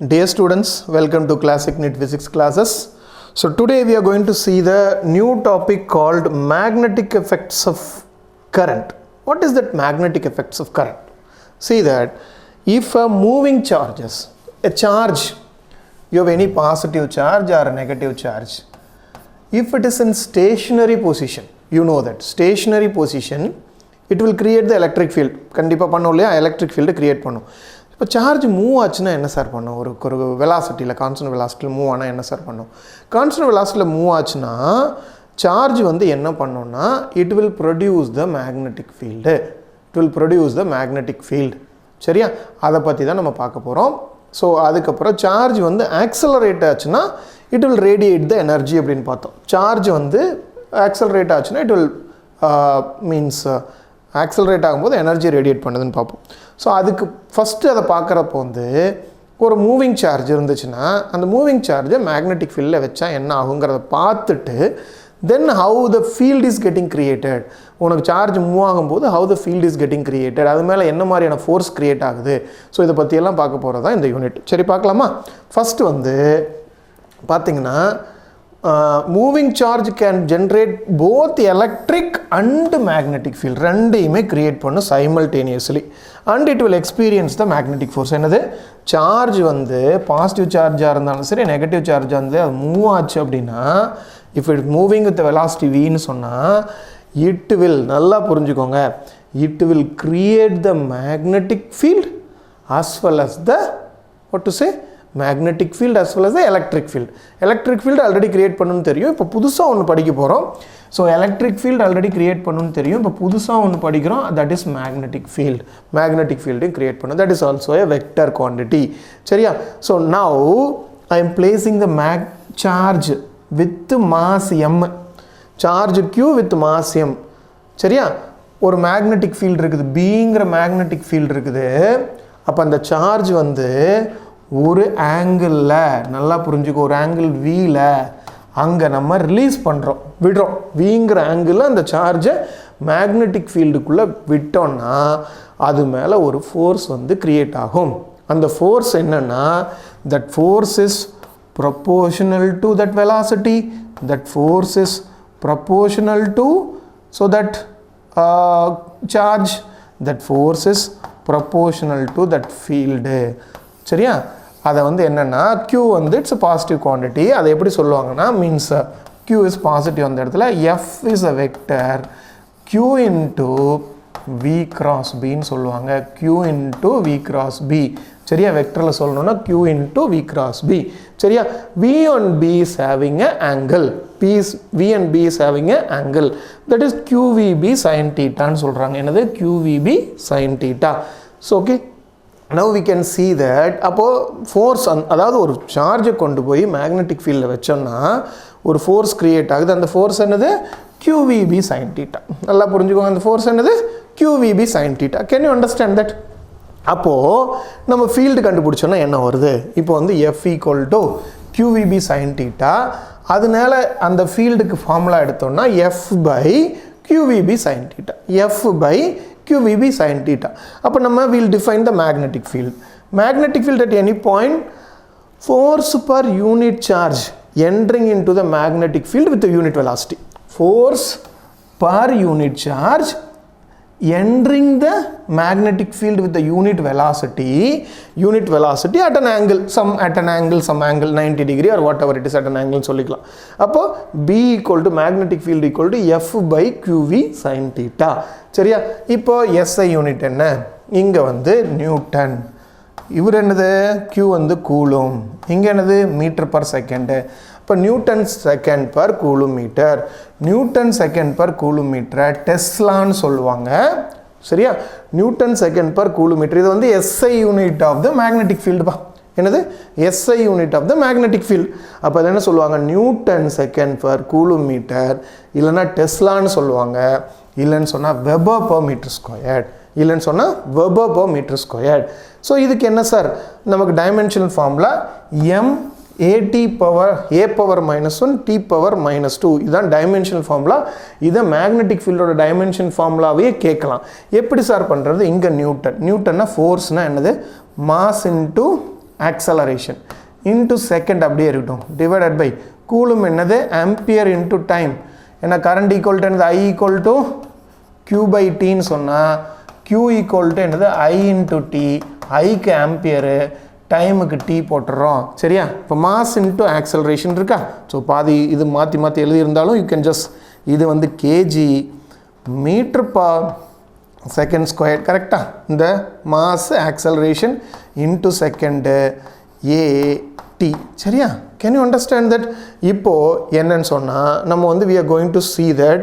Dear students, welcome to Classic NEET Physics classes. So today we are going to see the new topic called magnetic effects of current. What is that magnetic effects of current? See that if a moving charges, a charge, you have any positive charge or a negative charge, if it is in stationary position, you know that stationary position, it will create the electric field. கண்டிப்பா பண்ணோம் இல்லையா, electric field create பண்ணும். இப்போ charge move ஆச்சுன்னா என்ன sir பண்ணும்? ஒரு வெலாசிட்டியில் constant வெலாசிட்டியில் move ஆனால் என்ன சார் பண்ணும்? கான்ஸ்டன்ட் வெலாசிட்டியில் மூவ் ஆச்சுன்னா சார்ஜ் வந்து என்ன பண்ணும்னா it will produce the magnetic field. It will produce the magnetic field. சரியா? அதை பற்றி தான் நம்ம பார்க்க போகிறோம். ஸோ அதுக்கப்புறம் சார்ஜ் வந்து ஆக்சலரேட் ஆச்சுன்னா it will radiate the energy அப்படின்னு பார்த்தோம். சார்ஜ் வந்து ஆக்சலரேட் ஆச்சுன்னா இட் வில் மீன்ஸ் ஆக்சலரேட் ஆகும்போது எனர்ஜி ரேடியேட் பண்ணுதுன்னு பார்ப்போம். ஸோ அதுக்கு ஃபஸ்ட்டு அதை பார்க்குறப்போ வந்து ஒரு மூவிங் சார்ஜ் இருந்துச்சுன்னா அந்த மூவிங் சார்ஜை மேக்னெட்டிக் ஃபீல்டில் வச்சா என்ன ஆகுங்கிறத பார்த்துட்டு then how the field is getting created. உனக்கு சார்ஜ் மூவ் ஆகும்போது how the field is getting created, அது மேலே என்ன மாதிரியான ஃபோர்ஸ் கிரியேட் ஆகுது. ஸோ இதை பற்றியெல்லாம் பார்க்க போகிறது தான் இந்த யூனிட். சரி, பார்க்கலாமா? ஃபஸ்ட்டு வந்து பார்த்திங்கன்னா moving charge can generate both electric and magnetic field, ரெண்டையுமே கிரியேட் பண்ணும் simultaneously. And it will experience the magnetic force. என்னது? சார்ஜ் வந்து பாசிட்டிவ் சார்ஜாக இருந்தாலும் சரி நெகட்டிவ் சார்ஜாக இருந்து அது மூவ் ஆச்சு அப்படின்னா if it moving with velocity வின்னு சொன்னால் இட் வில், நல்லா புரிஞ்சுக்கோங்க, it will create the magnetic field as well as the what to say magnetic field as well as the electric field. Electric field already create பண்ணனும் தெரியும். இப்போ புதுசா ஒன்னு படிக்க போறோம். So electric field already create பண்ணனும் தெரியும். இப்போ புதுசா ஒன்னு படிக்கிறோம், that is magnetic field. Magnetic field create பண்ணனும், that is also a vector quantity. சரியா? So now I am placing the charge with mass m. Charge q with mass m. சரியா? ஒரு magnetic field இருக்குது, bங்கிற magnetic field இருக்குது. அப்ப அந்த charge வந்து ஒரு ஆங்கிளில், நல்லா புரிஞ்சுக்கோ, ஒரு ஆங்கிள் வியில் அங்கே நம்ம ரிலீஸ் பண்ணுறோம், விடுறோம். விங்கிற ஆங்கிளில் அந்த சார்ஜை மேக்னெட்டிக் ஃபீல்டுக்குள்ளே விட்டோம்னா அது மேலே ஒரு ஃபோர்ஸ் வந்து கிரியேட் ஆகும். அந்த ஃபோர்ஸ் என்னன்னா that force is proportional to that velocity, that force is proportional to so that charge, that force is proportional to that field. சரியா? அதை வந்து என்னன்னா q வந்து இட்ஸ் பாசிட்டிவ் குவான்டிட்டி. அதை எப்படி சொல்லுவாங்கன்னா மீன்ஸ் q இஸ் பாசிட்டிவ் அந்த இடத்துல, f is a vector, q into v cross பின்னு சொல்லுவாங்க. q into v cross b. சரியா? வெக்டரில் சொல்லணும்னா q into v cross b. சரியா? v on b is having a angle. v and b is having a angle. That is qvb sin theta ன்னு சொல்கிறாங்க. என்னது? qvb sin theta. So okay, now we can see that அப்போது force அதாவது ஒரு சார்ஜை கொண்டு போய் மேக்னெட்டிக் ஃபீல்டில் வச்சோம்னா ஒரு ஃபோர்ஸ் கிரியேட் ஆகுது. அந்த ஃபோர்ஸ் என்னது? qvb sin theta. நல்லா புரிஞ்சுக்கோங்க, அந்த ஃபோர்ஸ் என்னது? qvb sin theta. Can you understand that? அப்போது நம்ம ஃபீல்டு கண்டுபிடிச்சோன்னா என்ன வருது? இப்போ வந்து f equal to qvb sin theta. அதனால அந்த ஃபீல்டுக்கு ஃபார்முலா எடுத்தோம்னா f by qvb sin theta. f by qvb sin theta. அப்போ நம்ம will define the magnetic field. Magnetic field at any point, force per unit charge entering into the magnetic field with the unit velocity. Force per unit charge entering the magnetic field with the unit velocity at an angle, some angle 90 degree or whatever it is at an angle சொல்லிக்கலாம். அப்போ b equal to magnetic field equal to f by qv sin theta. சரியா? இப்போ SI unit என்ன? இங்கே வந்து Newton, இவர் என்னது? q வந்து கூலும், இங்கே என்னது? Metre per second. இப்போ newton second per coulomb metre, newton second per coulomb மீட்டரை டெஸ்லான்னு சொல்லுவாங்க. சரியா? Newton second per coulomb metre, இது வந்து SI unit of the magnetic ஃபீல்டுப்பா. என்னது? SI unit of the magnetic field. அப்போ அது என்ன சொல்லுவாங்க? Newton second per coulomb metre, இல்லைன்னா டெஸ்லான்னு சொல்லுவாங்க, இல்லைன்னு சொன்னால் வெபர் பர் மீட்டர் ஸ்கொயர்ட், இல்லைன்னு சொன்னால் weber per metre squared. So இதுக்கு என்ன சார் நமக்கு dimensional formula? m at power a power minus 1 t power minus 2. இதுதான் டைமென்ஷனல் ஃபார்முலா. இதை மேக்னெட்டிக் ஃபீல்டோட டைமென்ஷன் ஃபார்முலாவே கேட்கலாம். எப்படி சார் பண்ணுறது? இங்கே நியூட்டன்னா ஃபோர்ஸ்னால் என்னது? Mass into acceleration into second அப்படியே இருக்கட்டும் டிவைடட் பை கூலும் என்னது ஆம்பியர் இன்ட்டு டைம். ஏன்னா கரண்ட் ஈக்குவல் டு என்னது I equal to q by டின்னு சொன்னால் q ஈக்குவல் டு என்னது ஐ இன்ட்டு டி, ஐக்கு ஆம்பியரு டைமுக்கு டி போட்டுடுறோம் சரியா. இப்போ மாஸ் இன்ட்டு ஆக்சலரேஷன் இருக்கா. ஸோ பாதி இது மாற்றி மாற்றி எழுதியிருந்தாலும் யூ கேன் ஜஸ்ட் இது வந்து kg metre per second square கரெக்டாக. இந்த மாஸ் ஆக்சலரேஷன் இன்ட்டு செகண்டு ஏடி சரியா. Can you understand that. இப்போது என்னன்னு சொன்னால் நம்ம வந்து we are going to see that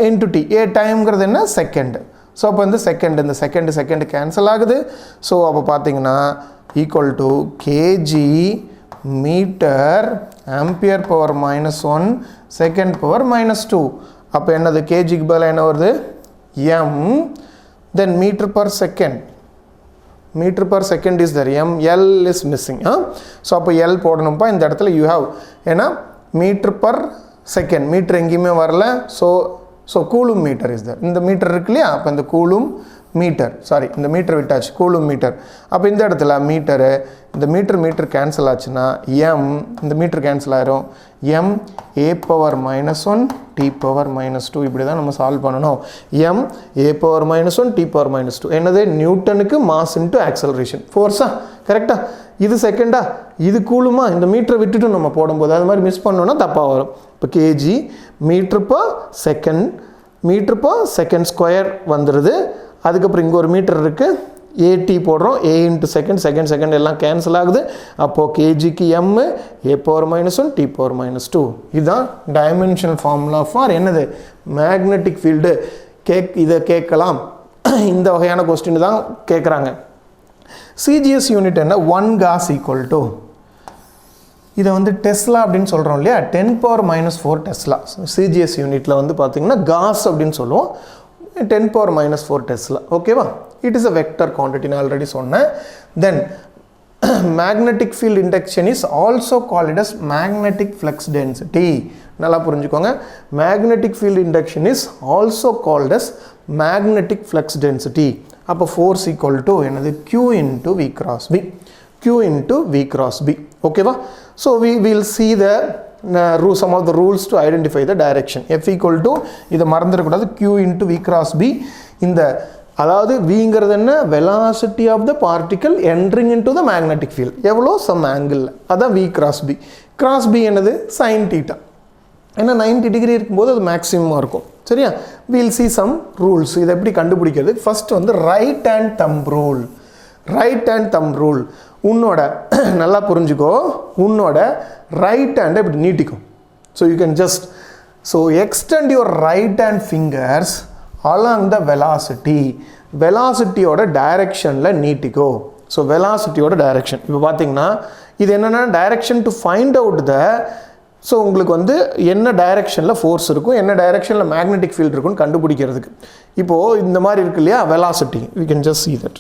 into t a டைம்ங்கிறது என்ன செகண்ட். ஸோ அப்போ இந்த செகண்ட் கேன்சல் ஆகுது. ஸோ அப்போ பார்த்தீங்கன்னா equal to kg metre ampere power -1 second power -2. அப்போ என்னது கேஜிக்கு பதிலாக என்ன வருது m, then metre per second. Metre per second is there, l is missing. So அப்போ l போடணும்ப்பா இந்த இடத்துல யூ ஹாவ். ஏன்னா மீட்டர் பர் செகண்ட் மீட்டர் எங்கேயுமே வரல. So coulomb metre is there. இந்த மீட்டர் இருக்கு இல்லையா, அப்போ இந்த கூலும் மீட்டர் இந்த மீட்டர் விட்டாச்சு கூலும் மீட்டர். அப்போ இந்த இடத்துல மீட்டரு இந்த மீட்டர் கேன்சல் ஆச்சுன்னா m இந்த மீட்டர் கேன்சல் ஆயிரும். m a power -1 t power -2 இப்படி தான் நம்ம சால்வ் பண்ணணும். m a power -1 t power -2 என்னது நியூட்டனுக்கு மாஸ் இன்ட்டு ஆக்சலரேஷன் ஃபோர்ஸா கரெக்டா. இது செகண்டா இது கூலுமா, இந்த மீட்டரை விட்டுட்டு நம்ம போடும்போது அது மாதிரி மிஸ் பண்ணோன்னா தப்பாக வரும். இப்போ kg metre per second square வந்துடுது. அதுக்கப்புறம் இங்கே ஒரு மீட்டர் இருக்குது ஏடி போடுறோம், ஏ இன்ட்டு செகண்ட் எல்லாம் கேன்சல் ஆகுது. அப்போது கேஜிக்கு m a power -1 t power -2. இதுதான் டைமென்ஷனல் ஃபார்முலா ஃபார் என்னது மேக்னெட்டிக் ஃபீல்டு. இதை கேட்கலாம், இந்த வகையான கொஸ்டின் தான் கேட்குறாங்க. சிஜிஎஸ் யூனிட் என்ன 1 காஸ் ஈக்குவல் டு இதை வந்து டெஸ்லா அப்படின்னு சொல்கிறோம் இல்லையா 10 பவர் -4 டெஸ்லா. சிஜிஎஸ் யூனிட்டில் வந்து பார்த்திங்கன்னா காஸ் அப்படின்னு சொல்லுவோம் 10 பவர் -4 டெஸ்லா ஓகேவா. It is a vector quantity நான் ஆல்ரெடி சொன்னேன். Then magnetic field induction is also called as magnetic flux density. நல்லா புரிஞ்சுக்கோங்க, magnetic field induction is also called as magnetic flux density. அப்போ ஃபோர்ஸ் ஈக்குவல் டு என்னது q into v cross b, q into v cross b ஓகேவா. So we will see the some of the rules to identify the direction. F equal to இதை மறந்துடக்கூடாது q into v cross b. இந்த அதாவது vங்கிறது என்ன velocity of the particle entering into the magnetic field எவ்வளோ some angle அதான் v cross b. cross b என்னது sin theta. ஏன்னா 90 degree இருக்கும்போது அது மேக்ஸிமமாக இருக்கும் சரியா. we'll see some rules. இதை எப்படி கண்டுபிடிக்கிறது. ஃபர்ஸ்ட் வந்து ரைட் ஹேண்ட் தம் ரூல். உன்னோட நல்லா புரிஞ்சுக்கோ, உன்னோட ரைட் ஹேண்டை இப்படி நீட்டிக்கும். So you can just extend your right hand fingers along the வெலாசிட்டியோட டைரெக்ஷனில் நீட்டிக்கோ. ஸோ வெலாசிட்டியோட டைரெக்ஷன் இப்போ பார்த்தீங்கன்னா இது என்னென்னா direction to find out the. So உங்களுக்கு வந்து என்ன டைரெக்ஷனில் ஃபோர்ஸ் இருக்கும், என்ன டைரெக்ஷனில் மேக்னெட்டிக் ஃபீல்டு இருக்குன்னு கண்டுபிடிக்கிறதுக்கு. இப்போது இந்த மாதிரி இருக்கு இல்லையா velocity, we can just see that.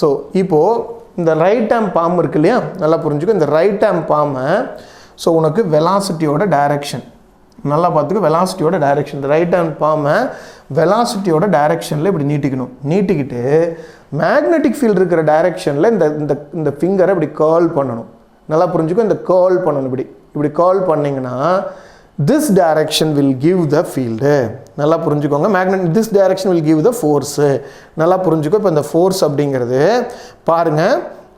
So இப்போது இந்த ரைட் ஹேண்ட் பாம் இருக்கு இல்லையா, நல்லா புரிஞ்சுக்கோ. இந்த ரைட் ஹேண்ட் பாமை ஸோ உனக்கு வெலாசிட்டியோட டைரெக்ஷன் நல்லா பார்த்துக்கோ. வெலாசிட்டியோட டைரெக்ஷன் இந்த ரைட் ஹேண்ட் பாமை வெலாசிட்டியோட டைரெக்ஷனில் இப்படி நீட்டிக்கிட்டு மேக்னெட்டிக் ஃபீல்டு இருக்கிற டைரெக்ஷனில் இந்த ஃபிங்கரை இப்படி கேர்ல் பண்ணணும். நல்லா புரிஞ்சுக்கோ, இந்த கேர்ல் பண்ணணும். இப்படி கேர்ல் பண்ணிங்கன்னா this direction will give the field. நல்லா புரிஞ்சுக்கோங்க. this direction will give the force. நல்லா புரிஞ்சுக்கோ. இப்போ இந்த ஃபோர்ஸ் அப்படிங்கிறது பாருங்க,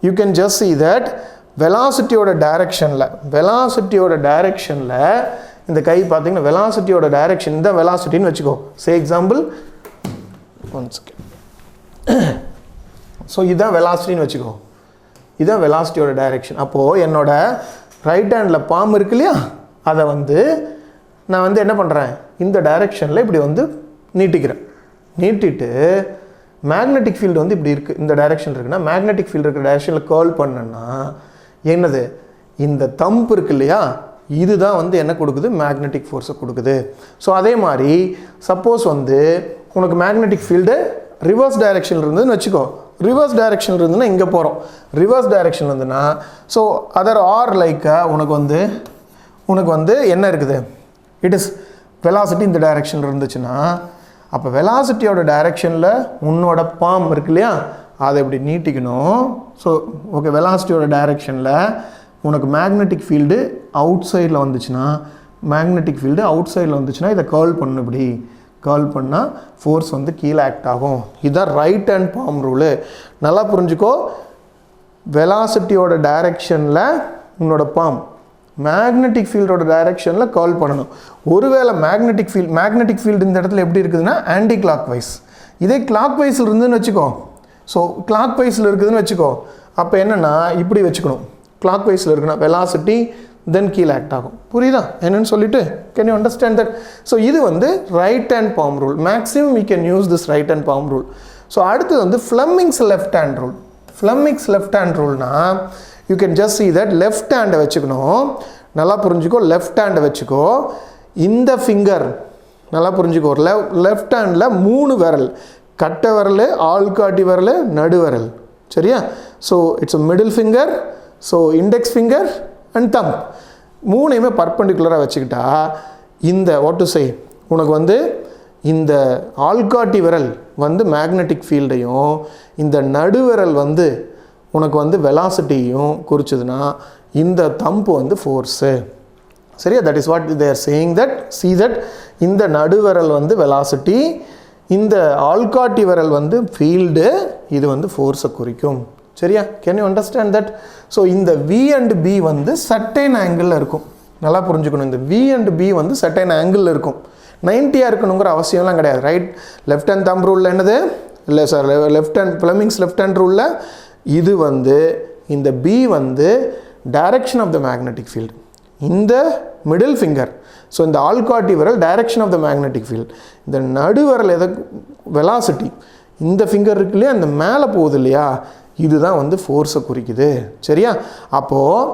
you can just see that வெலாசிட்டியோட டைரெக்ஷனில் இந்த கை பார்த்தீங்கன்னா வெலாசிட்டியோட டைரெக்ஷன் இந்த வெலாசிட்டின்னு வச்சுக்கோ. சே எக்ஸாம்பிள் ஒன் செகண்ட். ஸோ இதுதான் வெலாசிட்டின்னு வச்சுக்கோ, இதுதான் வெலாசிட்டியோட டைரெக்ஷன். அப்போது என்னோட ரைட் ஹேண்டில் பாம் இருக்கு இல்லையா, அதை வந்து நான் வந்து என்ன பண்ணுறேன் இந்த டைரெக்ஷனில் இப்படி வந்து நீட்டிட்டு மேக்னெட்டிக் ஃபீல்டு வந்து இப்படி இருக்குது இந்த டைரெக்ஷன் இருக்குன்னா மேக்னெட்டிக் ஃபீல்டு இருக்கிற டைரெக்ஷனில் கேர்ல் பண்ணேன்னா என்னது இந்த தம்ப் இருக்கு இல்லையா, இதுதான் வந்து என்ன கொடுக்குது மேக்னெட்டிக் ஃபோர்ஸை கொடுக்குது. ஸோ அதே மாதிரி சப்போஸ் வந்து உனக்கு மேக்னெட்டிக் ஃபீல்டு ரிவர்ஸ் டைரெக்ஷனில் இருந்ததுன்னு வச்சுக்கோ. ரிவர்ஸ் டைரெக்ஷனில் இருந்துன்னா இங்கே போகிறோம், ரிவர்ஸ் டைரெக்ஷன் இருந்துன்னா ஸோ அதர் ஆர் லைக் உனக்கு வந்து என்ன இருக்குது, இட் இஸ் வெலாசிட்டி இந்த டைரெக்ஷனில் இருந்துச்சுன்னா அப்போ வெலாசிட்டியோட டைரெக்ஷனில் உன்னோட பாம் இருக்கு இல்லையா, அதை இப்படி நீட்டிக்கணும். ஸோ ஓகே, வெலாசிட்டியோட டைரெக்ஷனில் உனக்கு மேக்னெட்டிக் ஃபீல்டு அவுட் சைடில் வந்துச்சுன்னா, இதை கர்ல் பண்ணு, இப்படி கர்ல் பண்ணால் ஃபோர்ஸ் வந்து கீழே ஆக்ட் ஆகும். இதுதான் ரைட் ஹேண்ட் பாம் ரூலு. நல்லா புரிஞ்சுக்கோ, வெலாசிட்டியோட டைரெக்ஷனில் உன்னோட பாம் மேக்னெட்டிக் ஃபீல்டோட டைரெக்ஷனில் கர்ல் பண்ணணும். ஒருவேளை மேக்னெட்டிக் ஃபீல்டு இந்த இடத்துல எப்படி இருக்குதுன்னா ஆன்டி கிளாக் வைஸ், இதே கிளாக் வைஸில் இருந்துன்னு வச்சுக்கோ. ஸோ கிளாக் வைஸில் இருக்குதுன்னு வச்சுக்கோ, அப்போ என்னென்னா இப்படி வச்சுக்கணும். கிளாக் வைஸில் இருக்குன்னா வெலாசிட்டி தென் கீழே ஆக்ட் ஆகும். புரியுதா என்னன்னு சொல்லிட்டு? Can you understand that? So இது வந்து right hand palm rule. Maximum we can use this right hand palm rule. So அடுத்தது வந்து Fleming's left hand rule. Fleming's left hand ரூல்னா you can just see that left ஹேண்டை வச்சுக்கணும். நல்லா புரிஞ்சுக்கோ, left ஹேண்டை வச்சுக்கோ. இந்த ஃபிங்கர் நல்லா புரிஞ்சுக்கோ, லெஃப்ட் ஹேண்டில் 3 விரல், கட்டை விரல், ஆள்காட்டி விரல், நடு விரல். சரியா? So it's a middle finger, so index finger and thumb, 3யுமே பர்பெண்டிகுலராக வச்சுக்கிட்டா இந்த வாட் டு சே, உனக்கு வந்து இந்த ஆள்காட்டி விரல் வந்து மேக்னெட்டிக் ஃபீல்டையும் இந்த நடுவிரல் வந்து உனக்கு வந்து வெலாசிட்டியும் குறிச்சதுன்னா இந்த தம்பு வந்து ஃபோர்ஸு. சரியா? That is what they are saying that. see that இந்த நடுவிரல் வந்து வெலாசிட்டி, இந்த ஆள்காட்டி விரல் வந்து ஃபீல்டு, இது வந்து ஃபோர்ஸை குறிக்கும். சரியா? Can you understand that? So இந்த V அண்ட் B வந்து சர்டைன் ஆங்கிளில் இருக்கும். நல்லா புரிஞ்சுக்கணும், இந்த V அண்ட் B வந்து சர்டைன் ஆங்கிளில் இருக்கும். 90 இருக்கணுங்கிற அவசியம்லாம் கிடையாது. ரைட் லெஃப்ட் ஹேண்ட் தம்ப் ரூலில் என்னது இல்லை sir, left hand Fleming's left hand ரூலில் இது வந்து இந்த B வந்து direction of the magnetic field, இந்த மிடில் ஃபிங்கர், ஸோ இந்த ஆள்காட்டி விரல் direction of the magnetic field, இந்த நடுவிரல் எதை வெலாசிட்டி, இந்த ஃபிங்கர் இருக்கு இல்லையா, அந்த மேலே போகுது இல்லையா, இதுதான் வந்து ஃபோர்ஸை குறிக்குது. சரியா? அப்போது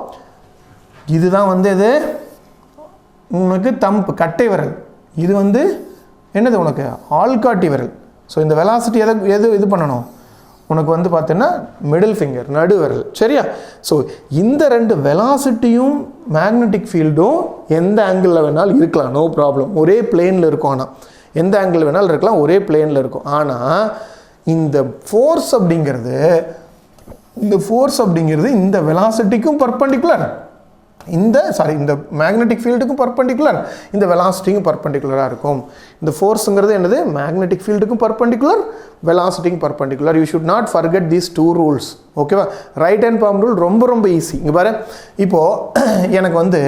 இதுதான் வந்து இது உனக்கு தம்ப் கட்டை விரல், இது வந்து என்னது உனக்கு ஆள்காட்டி விரல். ஸோ இந்த வெலாசிட்டி இது பண்ணணும் உனக்கு வந்து பார்த்தீங்கன்னா மிடில் ஃபிங்கர், நடுவிரல். சரியா? ஸோ இந்த 2 வெலாசிட்டியும் மேக்னெட்டிக் ஃபீல்டும் எந்த ஆங்கிளில் வேணாலும் இருக்கலாம், நோ ப்ராப்ளம். ஒரே பிளேனில் இருக்கும். ஆனால் எந்த ஆங்கிள் வேணாலும் இருக்கலாம், ஒரே பிளேனில் இருக்கும். ஆனால் இந்த ஃபோர்ஸ் அப்படிங்கிறது இந்த வெலாசிட்டிக்கும் பர்பெண்டிகுலர், இந்த மேக்னெட்டிக் ஃபீல்டுக்கும் பர்பெண்டிகுலர், இந்த வெலாசிட்டிக்கும் பர்பெண்டிகுலராக இருக்கும். இந்த ஃபோர்ஸுங்கிறது என்னது, மேக்னெட்டிக் ஃபீல்டுக்கும் பர்பெண்டிகுலர், வெலாசிட்டிக்கும் perpendicular. You should not forget these 2 rules. ஓகேவா? ரைட் ஹேண்ட் பாம் ரூல் ரொம்ப ஈஸி. இங்கே பாரு, இப்போது எனக்கு வந்து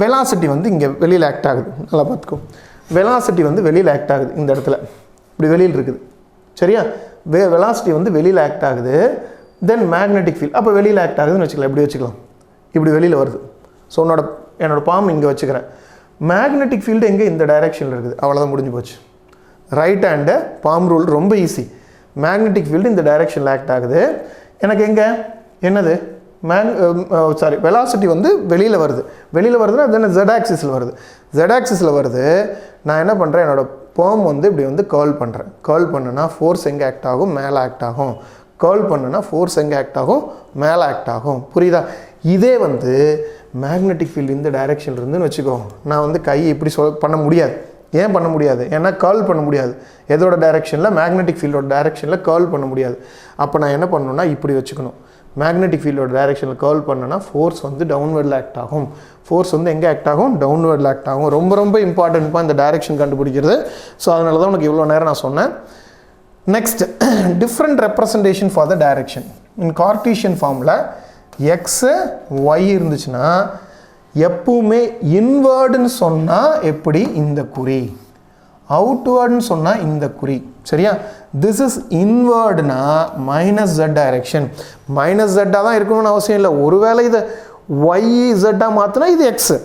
வெலாசிட்டி வந்து இங்கே வெளியில் ஆக்ட் ஆகுது. நல்லா பார்த்துக்கோ, வெலாசிட்டி வந்து வெளியில் ஆக்ட் ஆகுது. இந்த இடத்துல இப்படி வெளியில் இருக்குது. சரியா? வெலாசிட்டி வந்து வெளியில் ஆக்ட் ஆகுது. தென் மேக்னெட்டிக் ஃபீல்டு அப்போ வெளியில் ஆக்ட் ஆகுதுன்னு வச்சுக்கலாம். எப்படி வச்சுக்கலாம், இப்படி வெளியில் வருது. ஸோ என்னோட பாம் இங்கே வச்சுக்கிறேன். மேக்னெட்டிக் ஃபீல்டு எங்கே, இந்த டைரெக்ஷனில் இருக்குது. அவ்வளோதான், முடிஞ்சு போச்சு. ரைட் ஹேண்டு பாம் ரூல் ரொம்ப ஈஸி. மேக்னெட்டிக் ஃபீல்டு இந்த டைரெக்ஷனில் ஆக்ட் ஆகுது. எனக்கு எங்கே என்னது வெலாசிட்டி வந்து வெளியில் வருதுன்னா தென் Z ஆக்சிஸில் வருது. நான் என்ன பண்ணுறேன், என்னோடய பாம் வந்து இப்படி வந்து கர்ல் பண்ணுறேன். கர்ல் பண்ணுன்னா ஃபோர்ஸ் எங்கே ஆக்ட் ஆகும், மேலே ஆக்ட் ஆகும். கர்ல் பண்ணுன்னா ஃபோர்ஸ் எங்கே ஆக்ட் ஆகும், மேலே ஆக்ட் ஆகும். புரியுதா? இதே வந்து மேக்னெட்டிக் ஃபீல்டு இந்த டைரெக்ஷனில் இருந்துன்னு வச்சுக்கோ, நான் வந்து கையை இப்படி பண்ண முடியாது. ஏன் பண்ண முடியாது? ஏன்னா கர்ல் பண்ண முடியாது. எதோட டைரெக்ஷனில், மேக்னெட்டிக் ஃபீல்டோட டைரெக்ஷனில் கர்ல் பண்ண முடியாது. அப்போ நான் என்ன பண்ணணும்னா இப்படி வச்சுக்கணும். மேக்னெட்டிக் ஃபீல்டோட டைரெக்ஷனில் கர்ல் பண்ணனா ஃபோர்ஸ் வந்து டவுன்வர்டில் ஆக்ட் ஆகும். ஃபோர்ஸ் வந்து எங்கே ஆக்ட் ஆகும், டவுன்வர்டில் ஆக்ட் ஆகும். ரொம்ப இம்பார்ட்டன்ட்ப்பா இந்த டைரெக்ஷன் கண்டுபிடிக்கிறது. ஸோ அதனால தான் உனக்கு இவ்வளோ நேரம் நான் சொன்னேன். Next, different representation for the direction. In Cartesian ஃபார்மில் எக்ஸு ஒய் இருந்துச்சுன்னா எப்பவுமே இன்வேர்டுன்னு சொன்னால் எப்படி இந்த குறி, அவுட்வேர்டுன்னு சொன்னால் இந்த குறி. சரியா? திஸ் இஸ் இன்வேர்டுனா -z டைரெக்ஷன். -z தான் இருக்கணும்னு அவசியம் இல்லை. ஒருவேளை இதை YZ மாற்றினா இது எக்ஸு.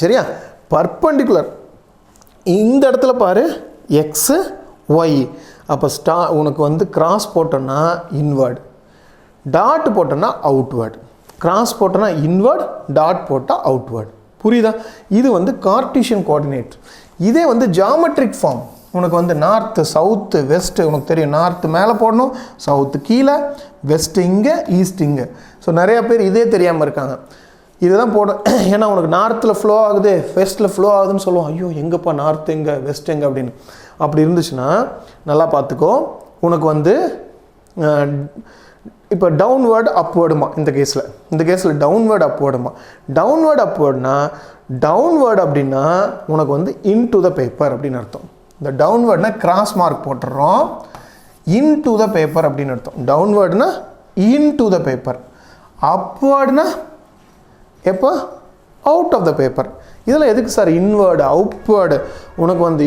சரியா? பர்பெண்டிகுலர் இந்த இடத்துல பாரு, எக்ஸு ஒய். அப்போ உனக்கு வந்து கிராஸ் போட்டோன்னா இன்வேர்டு, டாட் போட்டோன்னா அவுட்வேர்டு. கிராஸ் போட்டோன்னா இன்வேர்டு, டாட் போட்டால் அவுட்வேர்டு. புரியுதா? இது வந்து கார்ட்டீசியன் கோஆர்டினேட். இதே வந்து ஜியாமெட்ரிக் ஃபார்ம் உனக்கு வந்து நார்த்து, சவுத்து, வெஸ்ட்டு உனக்கு தெரியும். நார்த்து மேலே போடணும், சவுத்து கீழே, வெஸ்ட்டு இங்கே, ஈஸ்ட் இங்கே. ஸோ நிறையா பேர் இதே தெரியாமல் இருக்காங்க. இதுதான் போட. ஏன்னா உனக்கு நார்த்தில் ஃப்ளோ ஆகுது, வெஸ்ட்டில் ஃப்ளோ ஆகுதுன்னு சொல்லுவோம். ஐயோ எங்கப்பா நார்த் எங்கே வெஸ்ட் எங்கே அப்படின்னு. அப்படி இருந்துச்சுன்னா நல்லா பார்த்துக்கோ. உனக்கு வந்து இப்போ டவுன்வேர்டு அப்வேர்டுமா இந்த கேஸில் டவுன்வேர்டு அப்வேர்டுமா. டவுன்வேர்டு அப்வேர்டுனா டவுன்வேர்டு அப்படின்னா உனக்கு வந்து இன்டு த பேப்பர் அப்படின்னு அர்த்தம். இந்த டவுன்வேர்டுனா கிராஸ் மார்க் போட்டுடுறோம். இன்டு த பேப்பர் அப்படின்னு அர்த்தம். டவுன்வேர்டுனா இன்டு த பேப்பர், அப்வேர்டுனா எப்போ அவுட் ஆஃப் த பேப்பர். இதில் எதுக்கு சார் இன்வேர்டு அவுட்வேர்டு உனக்கு வந்து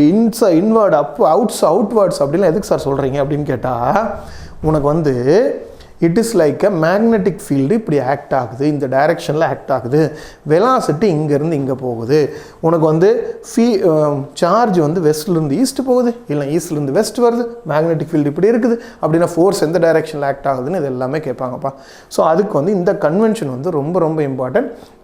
இன்வேர்டு அவுட்வேர்ட்ஸ் அப்படின்லாம் எதுக்கு சார் சொல்கிறீங்க அப்படின்னு கேட்டால், உனக்கு வந்து it is like a magnetic field இப்படி ஆக்ட் ஆகுது, இந்த டைரெக்ஷனில் ஆக்ட் ஆகுது, வெலாசிட்டி இங்கேருந்து இங்கே போகுது. உனக்கு வந்து சார்ஜ் வந்து வெஸ்ட்லேருந்து ஈஸ்ட் போகுது, இல்லை ஈஸ்ட்லேருந்து வெஸ்ட் வருது, மேக்னெட்டிக் ஃபீல்டு இப்படி இருக்குது அப்படின்னா ஃபோர்ஸ் எந்த டைரெக்ஷனில் ஆக்ட் ஆகுதுன்னு இது எல்லாமே கேட்பாங்கப்பா. ஸோ அதுக்கு வந்து இந்த கன்வென்ஷன் வந்து ரொம்ப ரொம்ப இம்பார்ட்டன்ட்.